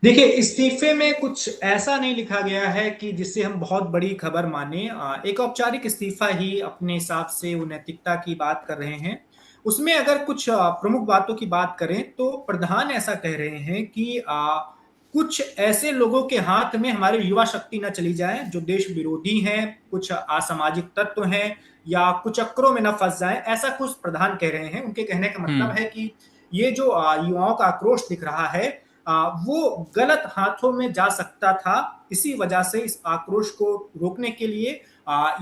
देखिए, इस्तीफे में कुछ ऐसा नहीं लिखा गया है कि जिससे हम बहुत बड़ी खबर माने। एक औपचारिक इस्तीफा ही अपने हिसाब से वो नैतिकता की बात कर रहे हैं। उसमें अगर कुछ प्रमुख बातों की बात करें तो प्रधान ऐसा कह रहे हैं कि कुछ ऐसे लोगों के हाथ में हमारी युवा शक्ति न चली जाए जो देश विरोधी हैं, कुछ असामाजिक तत्व हैं या कुचक्रों में न फंस जाए, ऐसा कुछ प्रधान कह रहे हैं। उनके कहने का मतलब हम्म। है कि ये जो युवाओं का आक्रोश दिख रहा है, वो गलत हाथों में जा सकता था। इसी वजह से इस आक्रोश को रोकने के लिए,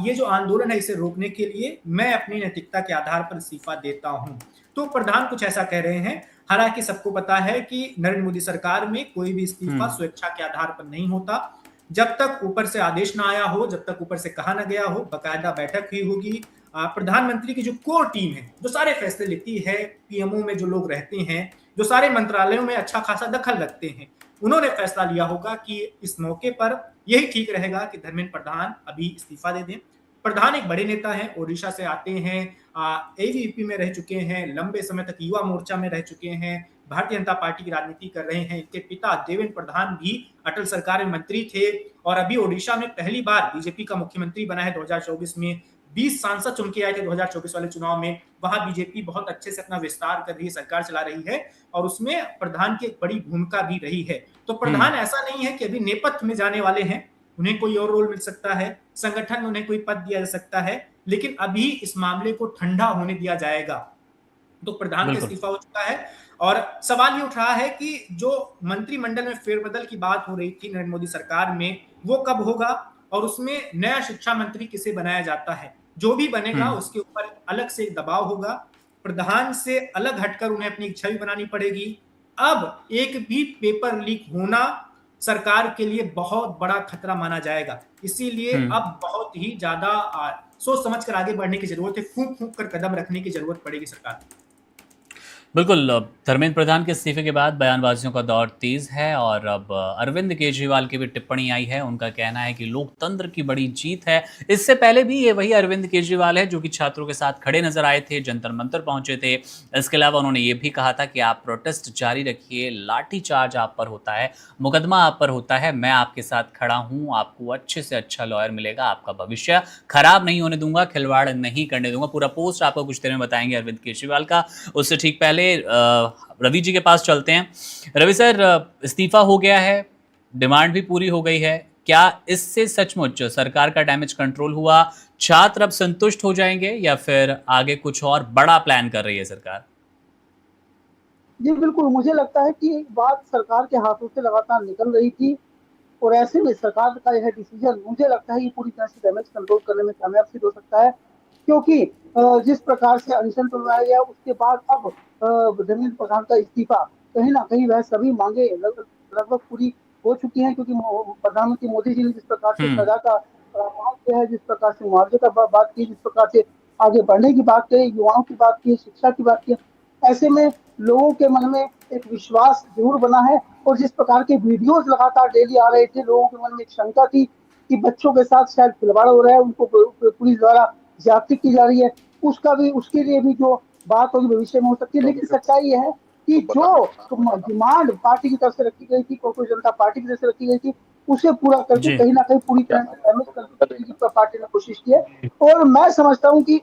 ये जो आंदोलन है इसे रोकने के लिए मैं अपनी नैतिकता के आधार पर इस्तीफा देता हूं। तो प्रधान कुछ ऐसा कह रहे हैं। हालांकि सबको पता है कि नरेंद्र मोदी सरकार में कोई भी इस्तीफा हम्म। स्वेच्छा के आधार पर नहीं होता। जब तक ऊपर से आदेश ना आया हो, जब तक ऊपर से कहा ना गया हो, बकायदा बैठक हुई होगी। प्रधानमंत्री की जो कोर टीम है, जो सारे फैसले लेती है, पीएमओ में जो लोग रहते हैं, जो सारे मंत्रालयों में अच्छा खासा दखल रखते हैं, उन्होंने फैसला लिया होगा कि इस मौके पर यही ठीक रहेगा कि धर्मेंद्र प्रधान अभी इस्तीफा दे दें। प्रधान एक बड़े नेता हैं, ओडिशा से आते हैं, एवीपी में रह चुके हैं, लंबे समय तक युवा मोर्चा में रह चुके हैं, भारतीय जनता पार्टी की राजनीति कर रहे हैं। इनके पिता देवेंद्र प्रधान भी अटल सरकार में मंत्री थे और अभी ओडिशा में पहली बार बीजेपी का मुख्यमंत्री बना है 2024 में। 20 सांसद चुन के आए थे 2024 वाले चुनाव में। वहां बीजेपी बहुत अच्छे से अपना विस्तार कर रही है, सरकार चला रही है और उसमें प्रधान की एक बड़ी भूमिका भी रही है। तो हम्म। प्रधान ऐसा नहीं है कि अभी नेपथ्य में जाने वाले हैं, उन्हें कोई और रोल मिल सकता है, संगठन में उन्हें कोई पद दिया जा सकता है, लेकिन अभी इस मामले को ठंडा होने दिया जाएगा। तो प्रधान का बिल्कुल। इस्तीफा हो चुका है और सवाल ये उठ रहा है कि जो मंत्रिमंडल में फेरबदल की बात हो रही थी नरेंद्र मोदी सरकार में, वो कब होगा और उसमें नया शिक्षा मंत्री किसे बनाया जाता है। जो भी बनेगा हम्म। उसके ऊपर अलग से एक दबाव होगा। प्रधान से अलग हटकर उन्हें अपनी एक छवि बनानी पड़ेगी। अब एक भी पेपर लीक होना सरकार के लिए बहुत बड़ा खतरा माना जाएगा। इसीलिए हम्म। अब बहुत ही ज्यादा सोच समझ कर आगे बढ़ने की जरूरत है। फूंक फूंक कर कदम रखने की जरूरत पड़ेगी सरकार को। बिल्कुल। धर्मेंद्र प्रधान के इस्तीफे के बाद बयानबाजियों का दौर तेज है और अब अरविंद केजरीवाल की भी टिप्पणी आई है। उनका कहना है कि लोकतंत्र की बड़ी जीत है। इससे पहले भी ये वही अरविंद केजरीवाल है जो कि छात्रों के साथ खड़े नजर आए थे, जंतर मंतर पहुंचे थे। इसके अलावा उन्होंने ये भी कहा था कि आप प्रोटेस्ट जारी रखिए, लाठी चार्ज आप पर होता है, मुकदमा आप पर होता है, मैं आपके साथ खड़ा हूं, आपको अच्छे से अच्छा लॉयर मिलेगा, आपका भविष्य खराब नहीं होने दूंगा, खिलवाड़ नहीं करने दूंगा। पूरा पोस्ट आपको कुछ देर में बताएंगे अरविंद केजरीवाल का। उससे ठीक पहले रवि जी के पास चलते हैं। रवि सर, इस्तीफा हो गया है, डिमांड भी पूरी हो गई है, क्या इससे सचमुच सरकार का डैमेज कंट्रोल हुआ? छात्र अब संतुष्ट हो जाएंगे या फिर आगे कुछ और बड़ा प्लान कर रही है सरकार? जी बिल्कुल, मुझे लगता है कि बात सरकार के हाथों से लगातार निकल रही थी और ऐसे में सरकार का यह डिसीजन मुझे लगता है ये पूरी तरह से डैमेज कंट्रोल करने में कामयाब सिद्ध हो सकता है। क्योंकि जिस प्रकार से अनशन तुलवाया गया उसके बाद अब धर्मेंद्र प्रधान का इस्तीफा कहीं ना कहीं वह सभी मांगे लगभग पूरी हो चुकी हैं। क्योंकि प्रधानमंत्री मोदी जी ने जिस प्रकार से हम्म। सजा का प्रावधान किया है, जिस प्रकार से मुआवजे का बात की, जिस प्रकार से आगे बढ़ने की बात कही, युवाओं की बात की, शिक्षा की बात की, ऐसे में लोगों के मन में एक विश्वास जरूर बना है। और जिस प्रकार के वीडियोस लगातार डेली आ रहे थे, लोगों के मन में एक शंका थी कि बच्चों के साथ शायद खिलवाड़ हो रहा है, उनको पुलिस द्वारा ज्यादती की जा रही है, उसका भी उसके लिए भी जो बात होगी भविष्य में हो सकती है। लेकिन सच्चाई यह है कि जो डिमांड पार्टी की तरफ से रखी गई थी, कांग्रेस जनता पार्टी की तरफ से रखी गई थी, उसे पूरा करके जी। कहीं ना कहीं पूरी तरह से डैमेज करने की पार्टी ने कोशिश की है। और मैं समझता हूँ कि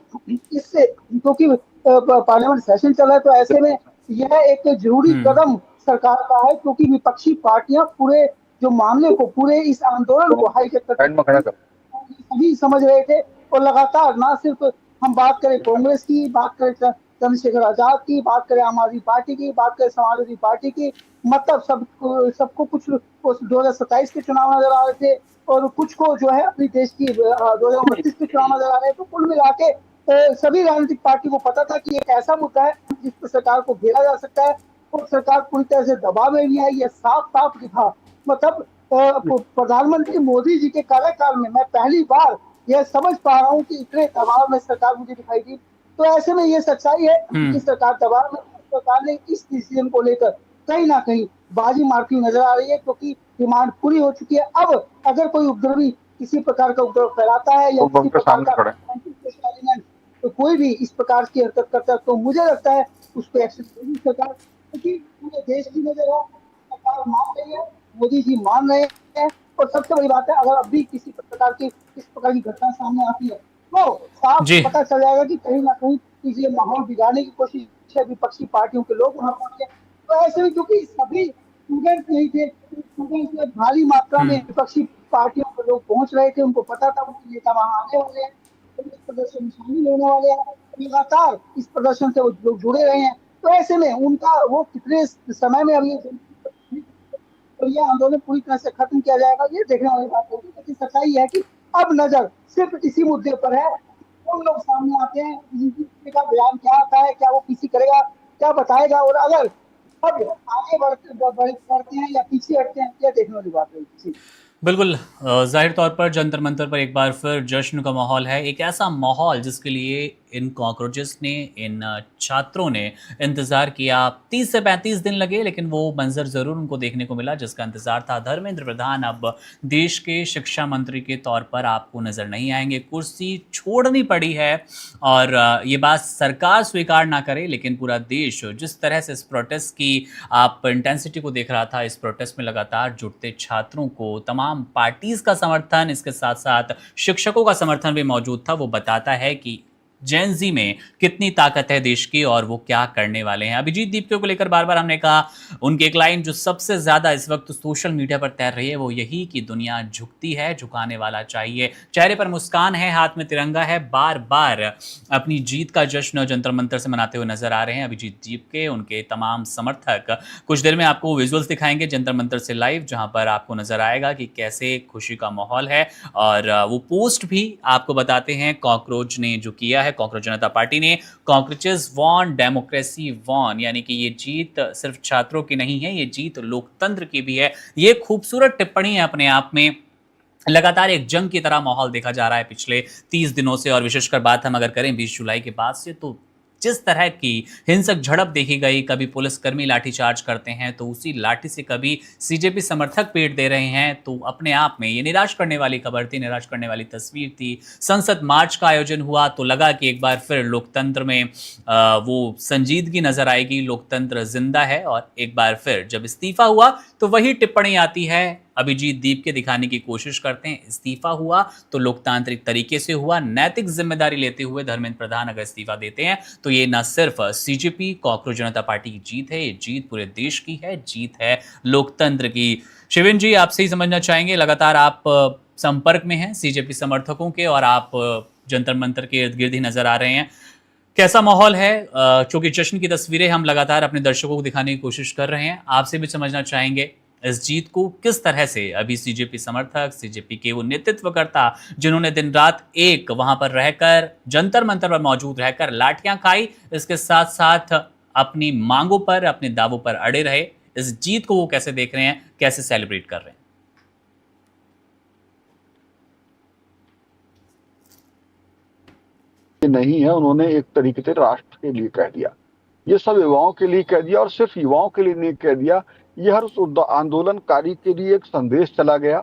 इससे, क्योंकि पार्लियामेंट सेशन चल रहा है, तो ऐसे में यह एक जरूरी हम्म। कदम सरकार का है। क्योंकि विपक्षी पार्टियां पूरे जो मामले को, पूरे इस आंदोलन को हाईजैक करती सभी समझ रहे थे। और लगातार ना सिर्फ हम बात करें कांग्रेस की, बात करें चंद्रशेखर आजाद की, बात करें आम आदमी पार्टी की, बात करें समाजवादी पार्टी की, मतलब सबको कुछ 2027 के चुनाव नजर आ रहे थे और कुछ को जो है अपनी देश की 2029 के चुनाव नजर आ रहे हैं। तो कुल मिला के सभी राजनीतिक पार्टी को पता था कि एक ऐसा मुद्दा है जिस पर सरकार को घेरा जा सकता है और सरकार पूरी तरह से दबाव में भी है। ये साफ साफ दिखा, मतलब प्रधानमंत्री मोदी जी के कार्यकाल में मैं पहली बार यह समझ पा रहा हूँ कि इतने दबाव में सरकार मुझे दिखाई दी। तो ऐसे में ये सच्चाई है कि हम्म। सरकार दबाव में, सरकार ने इस डिसीजन को लेकर कहीं ना कहीं बाजी मारती हुई नजर आ रही है। क्योंकि डिमांड पूरी हो चुकी है। अब अगर कोई उपद्रवी किसी प्रकार का उपद्रव फैलाता है या किसी प्रकार का एलिमेंट, तो कोई भी इस प्रकार की हरकत करता है, तो मुझे लगता है उस पर एक्शन लेगी सरकार। क्योंकि पूरे देश की नजर है, सरकार मान रही है, मोदी जी मान रहे हैं। और सबसे बड़ी बात है, अगर अब भी किसी प्रकार की इस प्रकार की घटना सामने आती है तो साफ जी पता चल जाएगा कि कहीं ना कहीं ये माहौल बिगाड़ने की कोशिश है, विपक्षी पार्टियों के लोग वहां पहुंचे। तो ऐसे में क्योंकि सभी स्टूडेंट नहीं थे, स्टूडेंट में भारी मात्रा में हम्म विपक्षी पार्टियों के लोग पहुंच रहे थे, उनको पता था उनके नेता वहां आने वाले हैं, तो इस प्रदर्शन में शामिल होने वाले हैं, लगातार इस प्रदर्शन से वो लोग जुड़े रहे हैं। तो ऐसे में उनका वो कितने समय में अभी तो ये आंदोलन पूरी तरह से खत्म किया जाएगा, ये देखने वाली बात होगी। लेकिन सच्चाई है कि अब नजर सिर्फ इसी मुद्दे पर है। उन लोग सामने आते हैं, बीजेपी का बयान क्या आता है, क्या वो किसी करेगा, क्या बताएगा, और अगर अब आगे बढ़ते हैं या पीछे हटते हैं, ये देखने वाली बात होगी। बिल्कुल जाहिर तौर पर जंतर मंतर पर एक बार फिर जश्न का माहौल है, एक ऐसा माहौल जिसके लिए इन कॉकरोचेस ने, इन छात्रों ने इंतज़ार किया। 30 से 35 दिन लगे, लेकिन वो मंजर ज़रूर उनको देखने को मिला जिसका इंतज़ार था। धर्मेंद्र प्रधान अब देश के शिक्षा मंत्री के तौर पर आपको नज़र नहीं आएंगे, कुर्सी छोड़नी पड़ी है। और ये बात सरकार स्वीकार ना करे, लेकिन पूरा देश जिस तरह से इस प्रोटेस्ट की आप इंटेंसिटी को देख रहा था, इस प्रोटेस्ट में लगातार जुटते छात्रों को तमाम पार्टीज का समर्थन, इसके साथ साथ शिक्षकों का समर्थन भी मौजूद था, वो बताता है कि जेन जी में कितनी ताकत है देश की और वो क्या करने वाले हैं। अभिजीत दीपके को लेकर बार बार हमने कहा, उनकी एक लाइन जो सबसे ज्यादा इस वक्त सोशल मीडिया पर तैर रही है वो यही कि दुनिया झुकती है, झुकाने वाला चाहिए। चेहरे पर मुस्कान है, हाथ में तिरंगा है, बार बार अपनी जीत का जश्न जंतर मंतर से मनाते हुए नजर आ रहे हैं अभिजीत दीपके, उनके तमाम समर्थक। कुछ देर में आपको विजुअल्स दिखाएंगे जंतर मंतर से लाइव, जहां पर आपको नजर आएगा कि कैसे खुशी का माहौल है। और वो पोस्ट भी आपको बताते हैं कॉकरोच ने जो किया है, कॉकरोच जनता पार्टी ने, कॉकरोचेस वॉन, डेमोक्रेसी वॉन, यानी कि ये जीत सिर्फ छात्रों की नहीं है, ये जीत लोकतंत्र की भी है। ये खूबसूरत टिप्पणी है अपने आप में। लगातार एक जंग की तरह माहौल देखा जा रहा है पिछले 30 दिनों से, और विशेषकर बात हम अगर करें 20 जुलाई के बाद से, तो जिस तरह की हिंसक झड़प देखी गई, कभी पुलिसकर्मी लाठीचार्ज करते हैं तो उसी लाठी से कभी सीजेपी समर्थक पीट दे रहे हैं, तो अपने आप में ये निराश करने वाली खबर थी, निराश करने वाली तस्वीर थी। संसद मार्च का आयोजन हुआ तो लगा कि एक बार फिर लोकतंत्र में वो संजीदगी नजर आएगी, लोकतंत्र जिंदा है। और एक बार फिर जब इस्तीफा हुआ तो वही टिप्पणी आती है, अभिजीत दीप के दिखाने की कोशिश करते हैं। इस्तीफा हुआ तो लोकतांत्रिक तरीके से हुआ, नैतिक जिम्मेदारी लेते हुए धर्मेंद्र प्रधान अगर इस्तीफा देते हैं तो ये न सिर्फ सीजेपी कॉकरोच जनता पार्टी की जीत है, ये जीत पूरे देश की है, जीत है लोकतंत्र की। शिविन जी, आपसे ही समझना चाहेंगे, लगातार आप संपर्क में हैं सीजेपी समर्थकों के और आप जंतर मंतर के इर्द गिर्द ही नजर आ रहे हैं, कैसा माहौल है? चूंकि जश्न की तस्वीरें हम लगातार अपने दर्शकों को दिखाने की कोशिश कर रहे हैं, आपसे भी समझना चाहेंगे इस जीत को किस तरह से अभी सीजेपी समर्थक, सीजेपी के वो नेतृत्वकर्ता जिन्होंने दिन रात एक वहां पर रहकर, जंतर मंतर पर मौजूद रहकर लाठियां खाई, इसके साथ साथ अपनी मांगों पर, अपने दावों पर अड़े रहे, इस जीत को वो कैसे देख रहे हैं, कैसे सेलिब्रेट कर रहे हैं? नहीं है, उन्होंने एक तरीके से राष्ट्र के लिए कह दिया, ये सब युवाओं के लिए कह दिया, और सिर्फ युवाओं के लिए नहीं कह दिया, ये हर उस आंदोलनकारी के लिए एक संदेश चला गया।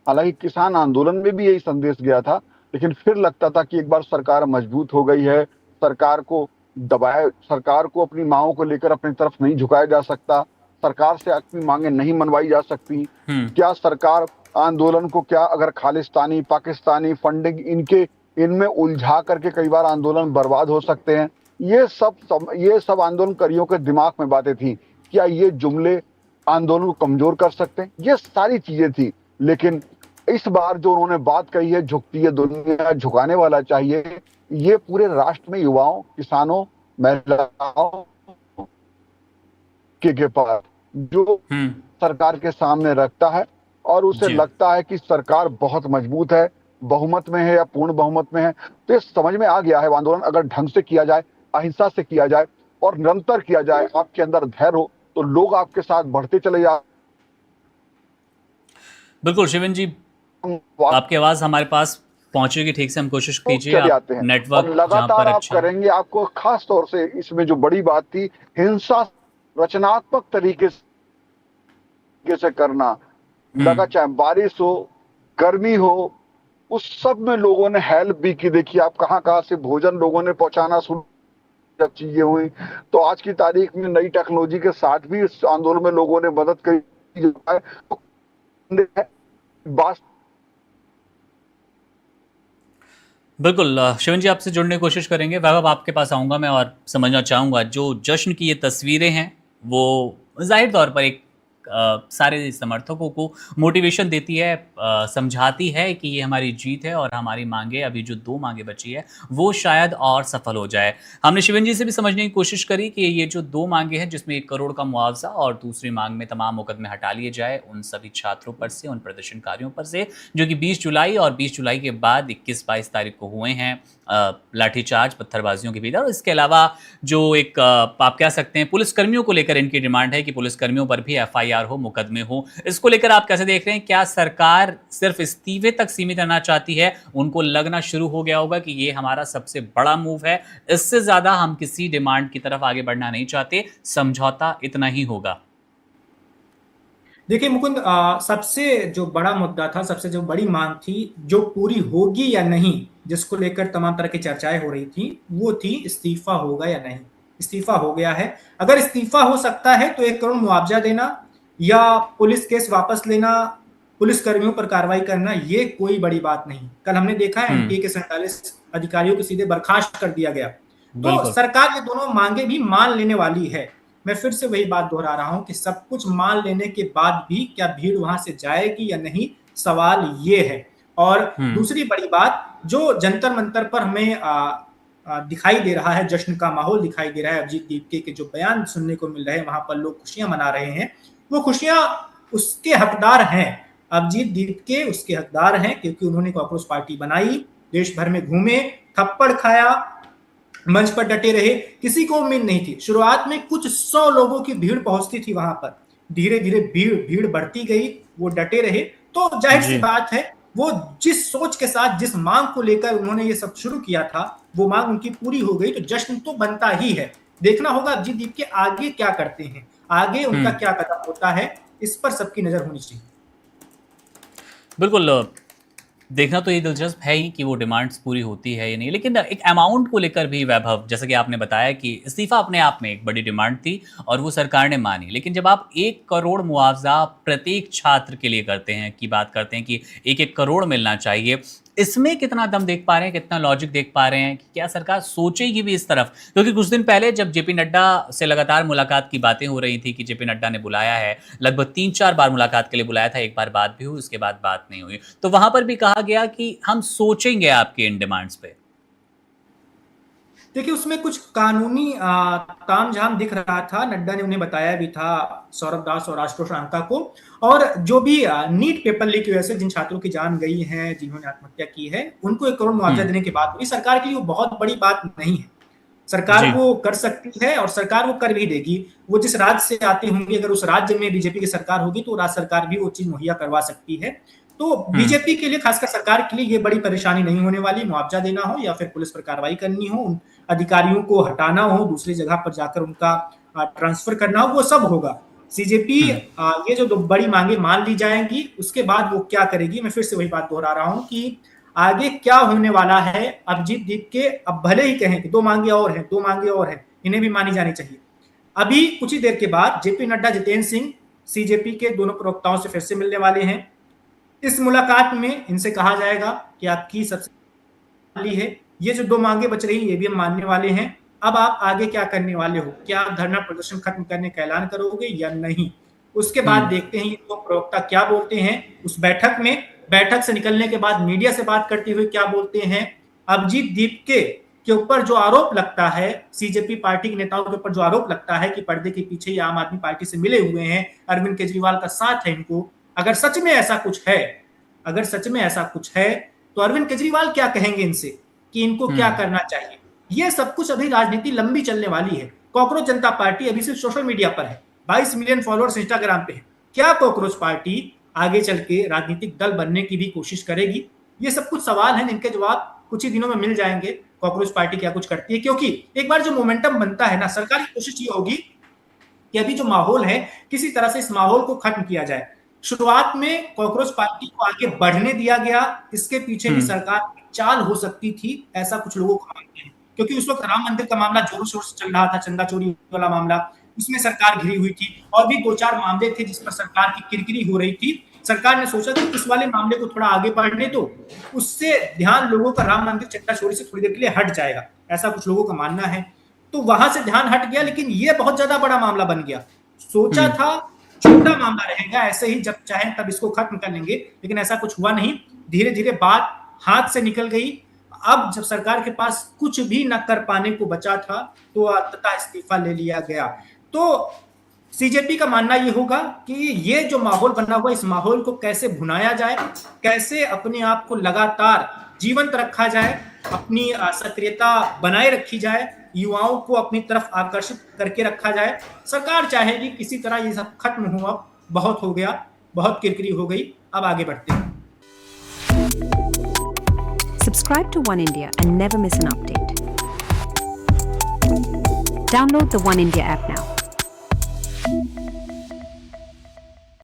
हालांकि किसान आंदोलन में भी यही संदेश गया था, लेकिन फिर लगता था कि एक बार सरकार मजबूत हो गई है, सरकार को दबाए, सरकार को अपनी मांगों को लेकर अपनी तरफ नहीं झुकाया जा सकता, सरकार से अपनी मांगे नहीं मनवाई जा सकती। क्या सरकार आंदोलन को, क्या अगर खालिस्तानी पाकिस्तानी फंडिंग इनमें उलझा करके कई बार आंदोलन बर्बाद हो सकते हैं। ये सब आंदोलनकारियों के दिमाग में बातें थी। क्या ये जुमले आंदोलन को कमजोर कर सकते हैं? ये सारी चीजें थी। लेकिन इस बार जो उन्होंने बात कही है, झुकती है दुनिया, झुकाने वाला चाहिए, ये पूरे राष्ट्र में युवाओं, किसानों, महिलाओं के पास जो सरकार के सामने रखता है, और उसे लगता है कि सरकार बहुत मजबूत है, बहुमत में है या पूर्ण बहुमत में है। तो ये समझ में आ गया है, आंदोलन अगर ढंग से किया जाए, अहिंसा से किया जाए और निरंतर किया जाए, आपके अंदर धैर्य हो, तो लोग आपके साथ बढ़ते चले जाए। बिल्कुल शिविन जी, आपकी आवाज हमारे पास पहुंचेगी ठीक से, हम कोशिश कीजिए, आप नेटवर्क लगातार आप करेंगे। आपको खास तौर से इसमें जो बड़ी बात थी, हिंसा रचनात्मक तरीके से करना लगा, चाहे बारिश हो, गर्मी हो, उस सब में लोगों ने हेल्प भी की। देखिए आप कहां से भोजन लोगों ने पहुंचाना शुरू, जब चीजें हुई तो आज की तारीख में नई टेक्नोलॉजी के साथ भी इस आंदोलन में लोगों ने मदद करी। तो बात। बिल्कुल शिवन जी आपसे जुड़ने की कोशिश करेंगे। वैभव आपके पास आऊँगा मैं और समझना चाहूँगा जो जश्न की ये तस्वीरें हैं वो ज़ाहिर तौर पर एक सारे समर्थकों को मोटिवेशन देती है, समझाती है कि ये हमारी जीत है और हमारी मांगे अभी जो 2 मांगे बची है वो शायद और सफल हो जाए। हमने शिवन जी से भी समझने की कोशिश करी कि ये जो 2 मांगे हैं जिसमें 1 करोड़ का मुआवज़ा और दूसरी मांग में तमाम मुकदमे हटा लिए जाए उन सभी छात्रों पर से, उन प्रदर्शनकारियों पर से जो कि 20 जुलाई और 20 जुलाई के बाद 21-22 तारीख को हुए हैं लाठीचार्ज, पत्थरबाजियों के भीतर। और इसके अलावा जो एक आप कह सकते हैं पुलिसकर्मियों को लेकर इनकी डिमांड है कि पुलिसकर्मियों पर भी एफआईआर हो, मुकदमे हो। इसको लेकर आप कैसे देख रहे हैं? क्या सरकार सिर्फ इस्तीफे तक सीमित रहना चाहती है? उनको लगना शुरू हो गया होगा कि ये हमारा सबसे बड़ा मूव है, इससे ज़्यादा हम किसी डिमांड की तरफ आगे बढ़ना नहीं चाहते, समझौता इतना ही होगा। देखिए मुकुंद, सबसे जो बड़ा मुद्दा था, सबसे जो बड़ी मांग थी, जो पूरी होगी या नहीं, जिसको लेकर तमाम तरह की चर्चाएं हो रही थी, वो थी इस्तीफा होगा या नहीं। इस्तीफा हो गया है। अगर इस्तीफा हो सकता है तो 1 करोड़ मुआवजा देना या पुलिस केस वापस लेना, पुलिस कर्मियों पर कार्रवाई करना, ये कोई बड़ी बात नहीं। कल हमने देखा है एनटीए के 47 अधिकारियों को सीधे बर्खास्त कर दिया गया। तो बिल्कुल। सरकार ये दोनों मांगे भी मान लेने वाली है। मैं फिर से वही बात दोहरा रहा हूं कि सब कुछ मान लेने के बाद भी क्या भीड़ वहां से जाएगी या नहीं, सवाल ये है। और दूसरी बड़ी बात, जो जंतर मंतर पर हमें दिखाई दे रहा है, जश्न का माहौल दिखाई दे रहा है, अभिजीत दीपके के जो बयान सुनने को मिल रहे हैं, वहां पर लोग खुशियां मना रहे हैं, वो खुशियां उसके हकदार हैं। अभिजीत दीपके उसके हकदार हैं क्योंकि उन्होंने कॉकरोच पार्टी बनाई, देश भर में घूमे, थप्पड़ खाया, मंच पर डटे रहे। किसी को उम्मीद नहीं थी। शुरुआत में कुछ 100 लोगों की भीड़ पहुंचती थी वहां पर, धीरे धीरे भीड़ बढ़ती गई, वो डटे रहे। तो जाहिर सी बात है, वो जिस सोच के साथ, जिस मांग को लेकर उन्होंने ये सब शुरू किया था, वो मांग उनकी पूरी हो गई, तो जश्न तो बनता ही है। देखना होगा अभिजीत दीप के आगे क्या करते हैं, आगे उनका क्या कदम होता है, इस पर सबकी नजर होनी चाहिए। बिल्कुल देखना तो ये दिलचस्प है ही कि वो डिमांड्स पूरी होती है या नहीं। लेकिन एक अमाउंट को लेकर भी वैभव, जैसा कि आपने बताया कि इस्तीफा अपने आप में एक बड़ी डिमांड थी और वो सरकार ने मानी। लेकिन जब आप 1 करोड़ मुआवजा प्रत्येक छात्र के लिए करते हैं, की बात करते हैं कि 1-1 करोड़ मिलना चाहिए, इसमें कितना दम देख पा रहे हैं, कितना लॉजिक देख पा रहे हैं कि क्या सरकार सोचेगी भी इस तरफ? क्योंकि कुछ दिन पहले जब जेपी नड्डा से लगातार मुलाकात की बातें हो रही थी कि जेपी नड्डा ने बुलाया है, लगभग 3-4 बार मुलाकात के लिए बुलाया था, एक बार बात भी हुई, उसके बाद बात नहीं हुई। तो वहां पर भी कहा गया कि हम सोचेंगे आपके इन डिमांड्स पे। देखिए उसमें कुछ कानूनी तामझाम दिख रहा था। नड्डा ने उन्हें बताया भी था, सौरभ दास और आशुतोष रांका को। और जो भी नीट पेपर लीक की वजह से जिन छात्रों की जान गई है, जिन्होंने आत्महत्या की है, उनको 1 करोड़ मुआवजा देने के बाद भी सरकार के लिए वो बहुत बड़ी बात नहीं है। सरकार वो कर सकती है और सरकार वो कर भी देगी। वो जिस राज्य से आते होंगे, अगर उस राज्य में बीजेपी की सरकार होगी तो राज्य सरकार भी वो चीज मुहैया करवा सकती है। तो बीजेपी के लिए, खासकर सरकार के लिए, ये बड़ी परेशानी नहीं होने वाली। मुआवजा देना हो या फिर पुलिस पर कार्रवाई करनी हो, उन अधिकारियों को हटाना हो, दूसरी जगह पर जाकर उनका ट्रांसफर करना हो, वो सब होगा। सीजेपी ये जो बड़ी मांगे मान ली जाएंगी, उसके बाद वो क्या करेगी, मैं फिर से वही बात दोहरा रहा हूं कि आगे क्या होने वाला है। अभिजीत दीप के अब भले ही कहें कि 2 मांगे और हैं, 2 मांगे और हैं, इन्हें भी मानी जानी चाहिए। अभी कुछ ही देर के बाद जेपी नड्डा, जितेंद्र सिंह, सीजेपी के दोनों प्रवक्ताओं से फिर से मिलने वाले हैं। इस मुलाकात में इनसे कहा जाएगा कि आपकी सबसे ली है, ये जो 2 मांगे बच रही, ये भी हम मानने वाले हैं। अब आप आगे क्या करने वाले हो, क्या आप धरना प्रदर्शन खत्म करने का ऐलान करोगे या नहीं? उसके बाद देखते हैं ये 2 प्रवक्ता क्या बोलते हैं उस बैठक में। बैठक से निकलने के बाद मीडिया से बात करते हुए क्या बोलते हैं। अभिजीत दीपके के ऊपर जो आरोप लगता है, सीजेपी पार्टी के नेताओं के ऊपर जो आरोप लगता है कि पर्दे के पीछे ये आम आदमी पार्टी से मिले हुए हैं, अरविंद केजरीवाल का साथ है इनको, अगर सच में ऐसा कुछ है, अगर सच में ऐसा कुछ है, तो अरविंद केजरीवाल क्या कहेंगे इनसे कि इनको क्या करना चाहिए? ये सब कुछ अभी राजनीति लंबी चलने वाली है। कॉकरोच जनता पार्टी अभी सिर्फ सोशल मीडिया पर है, 22 मिलियन फॉलोअर्स इंस्टाग्राम पे है। क्या कॉकरोच पार्टी आगे चल के राजनीतिक दल बनने की भी कोशिश करेगी? ये सब कुछ सवाल हैं जिनके जवाब कुछ ही दिनों में मिल जाएंगे। कॉकरोच पार्टी क्या कुछ करती है, क्योंकि एक बार जो मोमेंटम बनता है ना, सरकार की कोशिश ये होगी कि अभी जो माहौल है, किसी तरह से इस माहौल को खत्म किया जाए। शुरुआत में कॉकरोच पार्टी को आगे बढ़ने दिया गया, इसके पीछे भी सरकार की चाल हो सकती थी, ऐसा कुछ लोगों को मानते हैं। क्योंकि उस वक्त राम मंदिर का मामला जोरों शोर से चल रहा था, चंदा चोरी वाला मामला, उसमें सरकार घिरी हुई थी, और भी 2-4 मामले थे जिस पर सरकार की किरकिरी हो रही थी। सरकार ने सोचा कि इस वाले मामले को थोड़ा आगे बढ़ने दो, उससे ध्यान लोगों का राम मंदिर चट्टाचोरी से थोड़ी देर के लिए हट जाएगा, ऐसा कुछ लोगों का मानना है। तो वहां से ध्यान हट गया, लेकिन ये बहुत ज्यादा बड़ा मामला बन गया। सोचा था छोटा मामला रहेगा, ऐसे ही जब चाहे तब इसको खत्म कर लेंगे, लेकिन ऐसा कुछ हुआ नहीं। धीरे धीरे बात हाथ से निकल गई। अब जब सरकार के पास कुछ भी न कर पाने को बचा था तो अंततः इस्तीफा ले लिया गया। तो सीजेपी का मानना यह होगा कि ये जो माहौल बना हुआ, इस माहौल को कैसे भुनाया जाए, कैसे अपने आप को लगातार जीवंत रखा जाए, अपनी सक्रियता बनाए रखी जाए, युवाओं को अपनी तरफ आकर्षित करके रखा जाए। सरकार चाहेगी किसी तरह ये सब खत्म हुआ, बहुत हो गया, बहुत किरकिरी हो गई, अब आगे बढ़ते हैं। Subscribe to One India and never miss an update. Download the One India app now.